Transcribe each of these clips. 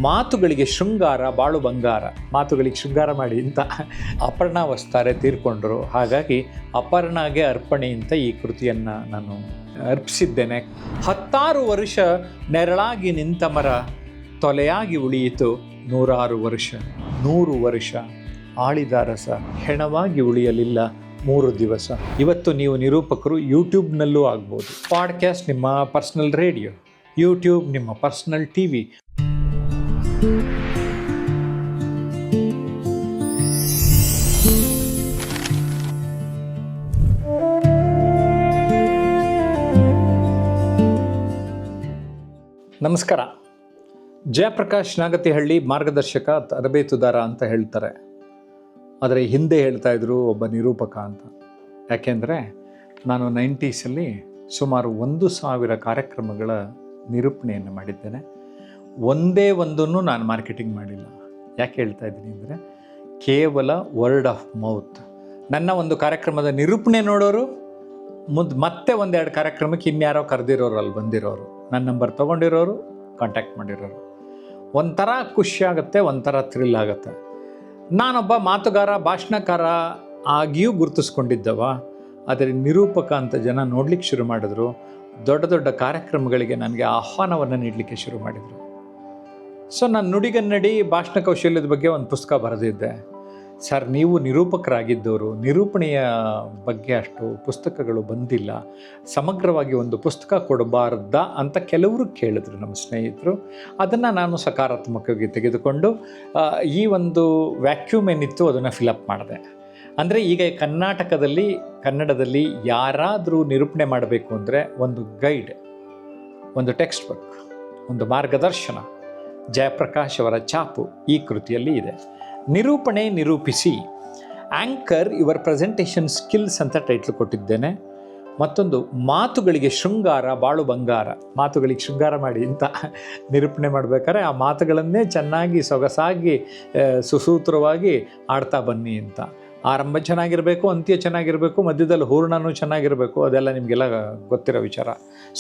ಮಾತುಗಳಿಗೆ ಶೃಂಗಾರ ಬಾಳು ಬಂಗಾರ, ಮಾತುಗಳಿಗೆ ಶೃಂಗಾರ ಮಾಡಿ ಅಂತ ಅಪರ್ಣಾ ವಸ್ತಾರೆ ತೀರ್ಕೊಂಡ್ರು. ಹಾಗಾಗಿ ಅಪರ್ಣಾಗೆ ಅರ್ಪಣೆ ಅಂತ ಈ ಕೃತಿಯನ್ನು ನಾನು ಅರ್ಪಿಸಿದ್ದೇನೆ. 16 ವರ್ಷ ನೆರಳಾಗಿ ನಿಂತ ಮರ ತೊಲೆಯಾಗಿ ಉಳಿಯಿತು 100 ವರ್ಷ. 100 ವರ್ಷ ಆಳಿದ ರಸ ಹೆಣವಾಗಿ ಉಳಿಯಲಿಲ್ಲ 3 ದಿವಸ. ಇವತ್ತು ನೀವು ನಿರೂಪಕರು ಯೂಟ್ಯೂಬ್ನಲ್ಲೂ ಆಗ್ಬೋದು. ಪಾಡ್ಕ್ಯಾಸ್ಟ್ ನಿಮ್ಮ ಪರ್ಸ್ನಲ್ ರೇಡಿಯೋ, ಯೂಟ್ಯೂಬ್ ನಿಮ್ಮ ಪರ್ಸ್ನಲ್ ಟಿವಿ. ನಮಸ್ಕಾರ. ಜಯಪ್ರಕಾಶ್ ನಾಗತಿಹಳ್ಳಿ ಮಾರ್ಗದರ್ಶಕ, ತರಬೇತುದಾರ ಅಂತ ಹೇಳ್ತಾರೆ. ಆದರೆ ಹಿಂದೆ ಹೇಳ್ತಾ ಇದ್ರು ಒಬ್ಬ ನಿರೂಪಕ ಅಂತ. ಯಾಕೆಂದರೆ ನಾನು 90ಸಲ್ಲಿ ಸುಮಾರು 1000 ಕಾರ್ಯಕ್ರಮಗಳ ನಿರೂಪಣೆಯನ್ನು ಮಾಡಿದ್ದೇನೆ. ಒಂದೇ ಒಂದನ್ನು ನಾನು ಮಾರ್ಕೆಟಿಂಗ್ ಮಾಡಿಲ್ಲ. ಯಾಕೆ ಹೇಳ್ತಾ ಇದ್ದೀನಿ ಅಂದರೆ, ಕೇವಲ ವರ್ಡ್ ಆಫ್ ಮೌತ್. ನನ್ನ ಒಂದು ಕಾರ್ಯಕ್ರಮದ ನಿರೂಪಣೆ ನೋಡೋರು ಮತ್ತೆ 1-2 ಕಾರ್ಯಕ್ರಮಕ್ಕೆ ಇನ್ಯಾರೋ ಕರೆದಿರೋರು, ಅಲ್ಲಿ ಬಂದಿರೋರು, ನನ್ನ ನಂಬರ್ ತೊಗೊಂಡಿರೋರು, ಕಾಂಟ್ಯಾಕ್ಟ್ ಮಾಡಿರೋರು. ಒಂಥರ ಖುಷಿಯಾಗುತ್ತೆ, ಒಂಥರ ಥ್ರಿಲ್ ಆಗುತ್ತೆ. ನಾನೊಬ್ಬ ಮಾತುಗಾರ, ಭಾಷಣಕಾರ ಆಗಿಯೂ ಗುರುತಿಸ್ಕೊಂಡಿದ್ದವ. ಆದರೆ ನಿರೂಪಕ ಅಂತ ಜನ ನೋಡ್ಲಿಕ್ಕೆ ಶುರು ಮಾಡಿದ್ರು. ದೊಡ್ಡ ದೊಡ್ಡ ಕಾರ್ಯಕ್ರಮಗಳಿಗೆ ನನಗೆ ಆಹ್ವಾನವನ್ನು ನೀಡಲಿಕ್ಕೆ ಶುರು ಮಾಡಿದರು. ಸೊ ನಾನು ನುಡಿಗನ್ನಡಿ ಭಾಷಣ ಕೌಶಲ್ಯದ ಬಗ್ಗೆ ಒಂದು ಪುಸ್ತಕ ಬರೆದಿದ್ದೆ. ಸರ್, ನೀವು ನಿರೂಪಕರಾಗಿದ್ದವರು, ನಿರೂಪಣೆಯ ಬಗ್ಗೆ ಅಷ್ಟು ಪುಸ್ತಕಗಳು ಬಂದಿಲ್ಲ, ಸಮಗ್ರವಾಗಿ ಒಂದು ಪುಸ್ತಕ ಕೊಡಬಾರ್ದಾ ಅಂತ ಕೆಲವರು ಕೇಳಿದ್ರು ನಮ್ಮ ಸ್ನೇಹಿತರು. ಅದನ್ನು ನಾನು ಸಕಾರಾತ್ಮಕವಾಗಿ ತೆಗೆದುಕೊಂಡು ಈ ಒಂದು ವ್ಯಾಕ್ಯೂಮ್ ಏನಿತ್ತು ಅದನ್ನು ಫಿಲಪ್ ಮಾಡಿದೆ. ಅಂದರೆ ಈಗ ಕನ್ನಡದಲ್ಲಿ ಯಾರಾದರೂ ನಿರೂಪಣೆ ಮಾಡಬೇಕು ಅಂದರೆ ಒಂದು ಗೈಡ್, ಒಂದು ಟೆಕ್ಸ್ಟ್ ಬುಕ್, ಒಂದು ಮಾರ್ಗದರ್ಶನ ಜಯಪ್ರಕಾಶ್ ಅವರ ಛಾಪು ಈ ಕೃತಿಯಲ್ಲಿ ಇದೆ. ನಿರೂಪಣೆ ನಿರೂಪಿಸಿ, ಆ್ಯಂಕರ್ ಯುವರ್ ಪ್ರೆಸೆಂಟೇಷನ್ ಸ್ಕಿಲ್ಸ್ ಅಂತ ಟೈಟ್ಲ್ ಕೊಟ್ಟಿದ್ದೇನೆ. ಮತ್ತೊಂದು ಮಾತುಗಳಿಗೆ ಶೃಂಗಾರ ಬಾಳು ಬಂಗಾರ, ಮಾತುಗಳಿಗೆ ಶೃಂಗಾರ ಮಾಡಿ ಅಂತ ನಿರೂಪಣೆ ಮಾಡಬೇಕಾದ್ರೆ ಆ ಮಾತುಗಳನ್ನೇ ಚೆನ್ನಾಗಿ ಸೊಗಸಾಗಿ ಸುಸೂತ್ರವಾಗಿ ಆಡ್ತಾ ಬನ್ನಿ ಅಂತ. ಆರಂಭ ಚೆನ್ನಾಗಿರಬೇಕು, ಅಂತ್ಯ ಚೆನ್ನಾಗಿರಬೇಕು, ಮಧ್ಯದಲ್ಲಿ ಹೂರ್ಣನೂ ಚೆನ್ನಾಗಿರಬೇಕು. ಅದೆಲ್ಲ ನಿಮಗೆಲ್ಲ ಗೊತ್ತಿರೋ ವಿಚಾರ.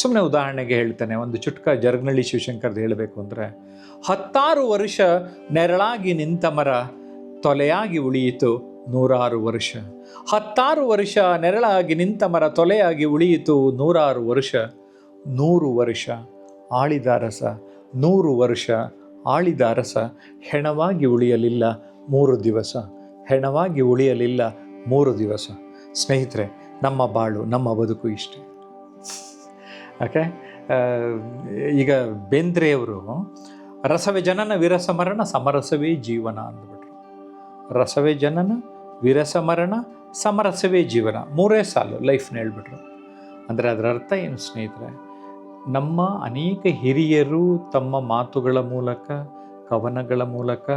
ಸುಮ್ಮನೆ ಉದಾಹರಣೆಗೆ ಹೇಳ್ತೇನೆ. ಒಂದು ಚುಟ್ಕ ಜರಗನಹಳ್ಳಿ ಶಿವಶಂಕರ್ದು ಹೇಳಬೇಕು ಅಂದರೆ, 16 ವರ್ಷ ನೆರಳಾಗಿ ನಿಂತ ಮರ ತೊಲೆಯಾಗಿ ಉಳಿಯಿತು 100 ವರ್ಷ. 16 ವರ್ಷ ನೆರಳಾಗಿ ನಿಂತ ಮರ ತೊಲೆಯಾಗಿ ಉಳಿಯಿತು 100 ವರ್ಷ. 100 ವರ್ಷ ಆಳಿದ ರಸ, 100 ವರ್ಷ ಆಳಿದ ರಸ ಹೆಣವಾಗಿ ಉಳಿಯಲಿಲ್ಲ 3 ದಿವಸ. ಹೆಣವಾಗಿ ಉಳಿಯಲಿಲ್ಲ 3 ದಿವಸ. ಸ್ನೇಹಿತರೆ, ನಮ್ಮ ಬಾಳು, ನಮ್ಮ ಬದುಕು ಇಷ್ಟೇ. ಓಕೆ. ಈಗ ಬೇಂದ್ರೆಯವರು ರಸವೇ ಜನನ ವಿರಸ ಮರಣ ಸಮರಸವೇ ಜೀವನ ಅಂದ್ಬಿಟ್ರು. ರಸವೇ ಜನನ ವಿರಸ ಮರಣ ಸಮರಸವೇ ಜೀವನ, 3 ಸಾಲು ಲೈಫ್ನ ಹೇಳ್ಬಿಟ್ರು. ಅಂದರೆ ಅದರ ಅರ್ಥ ಏನು ಸ್ನೇಹಿತರೆ? ನಮ್ಮ ಅನೇಕ ಹಿರಿಯರು ತಮ್ಮ ಮಾತುಗಳ ಮೂಲಕ, ಕವನಗಳ ಮೂಲಕ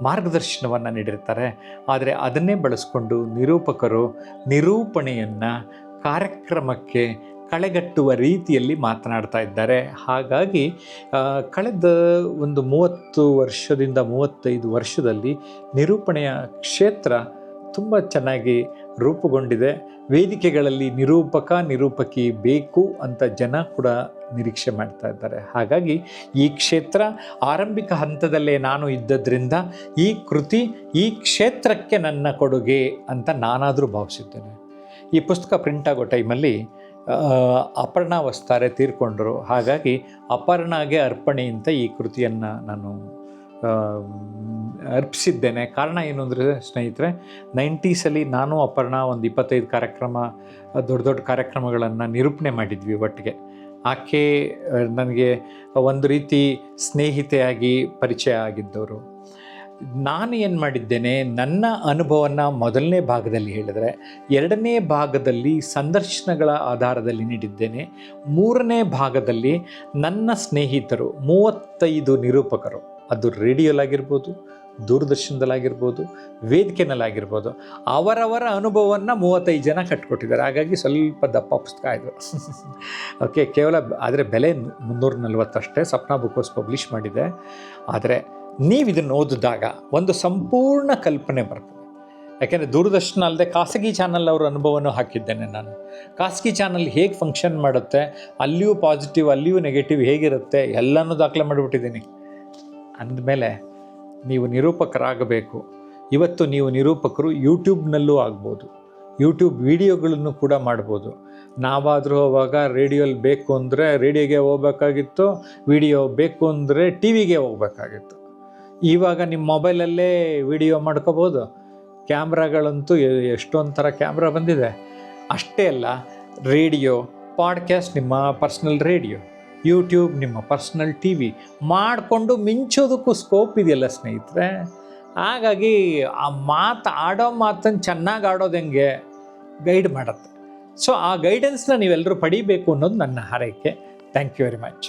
ಮಾರ್ಗದರ್ಶನವನ್ನು ನೀಡಿರ್ತಾರೆ. ಆದರೆ ಅದನ್ನೇ ಬಳಸ್ಕೊಂಡು ನಿರೂಪಕರು ನಿರೂಪಣೆಯನ್ನು ಕಾರ್ಯಕ್ರಮಕ್ಕೆ ಕಳೆಗಟ್ಟುವ ರೀತಿಯಲ್ಲಿ ಮಾತನಾಡ್ತಾ ಇದ್ದಾರೆ. ಹಾಗಾಗಿ ಕಳೆದ ಒಂದು 30 ವರ್ಷದಿಂದ 35 ವರ್ಷದಲ್ಲಿ ನಿರೂಪಣೆಯ ಕ್ಷೇತ್ರ ತುಂಬ ಚೆನ್ನಾಗಿ ರೂಪುಗೊಂಡಿದೆ. ವೇದಿಕೆಗಳಲ್ಲಿ ನಿರೂಪಕಿ ಬೇಕು ಅಂತ ಜನ ಕೂಡ ನಿರೀಕ್ಷೆ ಮಾಡ್ತಾ ಇದ್ದಾರೆ. ಹಾಗಾಗಿ ಈ ಕ್ಷೇತ್ರ ಆರಂಭಿಕ ಹಂತದಲ್ಲೇ ನಾನು ಇದ್ದದ್ರಿಂದ ಈ ಕೃತಿ ಈ ಕ್ಷೇತ್ರಕ್ಕೆ ನನ್ನ ಕೊಡುಗೆ ಅಂತ ನಾನಾದರೂ ಭಾವಿಸಿದ್ದೇನೆ. ಈ ಪುಸ್ತಕ ಪ್ರಿಂಟ್ ಆಗೋ ಟೈಮಲ್ಲಿ ಅಪರ್ಣಾ ವಸ್ತಾರೆ ತೀರ್ಕೊಂಡ್ರು. ಹಾಗಾಗಿ ಅಪರ್ಣಾಗೆ ಅರ್ಪಣೆ ಅಂತ ಈ ಕೃತಿಯನ್ನು ನಾನು ಅರ್ಪಿಸಿದ್ದೇನೆ. ಕಾರಣ ಏನು ಅಂದರೆ ಸ್ನೇಹಿತರೆ, 90ಸಲ್ಲಿ ನಾನು ಅಪರ್ಣಾ ಒಂದು 25 ಕಾರ್ಯಕ್ರಮ, ದೊಡ್ಡ ದೊಡ್ಡ ಕಾರ್ಯಕ್ರಮಗಳನ್ನು ನಿರೂಪಣೆ ಮಾಡಿದ್ವಿ ಒಟ್ಟಿಗೆ. ಆಕೆ ನನಗೆ ಒಂದು ರೀತಿ ಸ್ನೇಹಿತೆಯಾಗಿ ಪರಿಚಯ ಆಗಿದ್ದವರು. ನಾನು ಏನು ಮಾಡಿದ್ದೇನೆ, ನನ್ನ ಅನುಭವವನ್ನು ಮೊದಲನೇ ಭಾಗದಲ್ಲಿ ಹೇಳಿದರೆ, 2ನೇ ಭಾಗದಲ್ಲಿ ಸಂದರ್ಶನಗಳ ಆಧಾರದಲ್ಲಿ ನೀಡಿದ್ದೇನೆ. 3ನೇ ಭಾಗದಲ್ಲಿ ನನ್ನ ಸ್ನೇಹಿತರು 35 ನಿರೂಪಕರು, ಅದು ರೇಡಿಯೋಲಾಗಿರ್ಬೋದು, ದೂರದರ್ಶನದಲ್ಲಾಗಿರ್ಬೋದು, ವೇದಿಕೆನಲ್ಲಾಗಿರ್ಬೋದು, ಅವರವರ ಅನುಭವವನ್ನು 35 ಜನ ಕಟ್ಕೊಟ್ಟಿದ್ದಾರೆ. ಹಾಗಾಗಿ ಸ್ವಲ್ಪ ದಪ್ಪ ಪುಸ್ತಕ ಇದು. ಓಕೆ. ಕೇವಲ ಆದರೆ ಬೆಲೆ 340 ಅಷ್ಟೇ. ಸಪ್ನಾ ಬುಕ್ ಹೌಸ್ ಪಬ್ಲಿಷ್ ಮಾಡಿದೆ. ಆದರೆ ನೀವು ಇದನ್ನು ಓದಿದಾಗ ಒಂದು ಸಂಪೂರ್ಣ ಕಲ್ಪನೆ ಬರ್ತದೆ. ಯಾಕೆಂದರೆ ದೂರದರ್ಶನ ಅಲ್ಲದೆ ಖಾಸಗಿ ಚಾನಲ್ ಅವರ ಅನುಭವನೂ ಹಾಕಿದ್ದೇನೆ ನಾನು. ಖಾಸಗಿ ಚಾನಲ್ ಹೇಗೆ ಫಂಕ್ಷನ್ ಮಾಡುತ್ತೆ, ಅಲ್ಲಿಯೂ ಪಾಸಿಟಿವ್ ಅಲ್ಲಿಯೂ ನೆಗೆಟಿವ್ ಹೇಗಿರುತ್ತೆ ಎಲ್ಲನೂ ದಾಖಲೆ ಮಾಡಿಬಿಟ್ಟಿದ್ದೀನಿ. ಅಂದಮೇಲೆ ನೀವು ನಿರೂಪಕರಾಗಬೇಕು. ಇವತ್ತು ನೀವು ನಿರೂಪಕರು ಯೂಟ್ಯೂಬ್ನಲ್ಲೂ ಆಗ್ಬೋದು, ಯೂಟ್ಯೂಬ್ ವಿಡಿಯೋಗಳನ್ನು ಕೂಡ ಮಾಡ್ಬೋದು. ನಾವಾದರೂ ಅವಾಗ ರೇಡಿಯೋಲಿ ಬೇಕು ಅಂದರೆ ರೇಡಿಯೋಗೆ ಹೋಗ್ಬೇಕಾಗಿತ್ತು, ವಿಡಿಯೋ ಬೇಕು ಅಂದರೆ ಟಿ ವಿಗೆ ಹೋಗ್ಬೇಕಾಗಿತ್ತು. ಇವಾಗ ನಿಮ್ಮ ಮೊಬೈಲಲ್ಲೇ ವಿಡಿಯೋ ಮಾಡ್ಕೋಬೋದು. ಕ್ಯಾಮ್ರಾಗಳಂತೂ ಎಷ್ಟೊಂದು ಥರ ಕ್ಯಾಮ್ರಾ ಬಂದಿದೆ. ಅಷ್ಟೇ ಅಲ್ಲ, ರೇಡಿಯೋ, ಪಾಡ್ಕ್ಯಾಸ್ಟ್ ನಿಮ್ಮ ಪರ್ಸ್ನಲ್ ರೇಡಿಯೋ, ಯೂಟ್ಯೂಬ್ ನಿಮ್ಮ ಪರ್ಸ್ನಲ್ ಟಿ ವಿ ಮಾಡಿಕೊಂಡು ಮಿಂಚೋದಕ್ಕೂ ಸ್ಕೋಪ್ ಇದೆಯಲ್ಲ ಸ್ನೇಹಿತರೆ. ಹಾಗಾಗಿ ಆ ಆಡೋ ಮಾತನ್ನು ಚೆನ್ನಾಗಿ ಆಡೋದು ಹೆಂಗೆ ಗೈಡ್ ಮಾಡುತ್ತೆ. ಸೊ ಆ ಗೈಡೆನ್ಸ್ನ ನೀವೆಲ್ಲರೂ ಪಡಿಬೇಕು ಅನ್ನೋದು ನನ್ನ ಹಾರೈಕೆ. Thank you very much.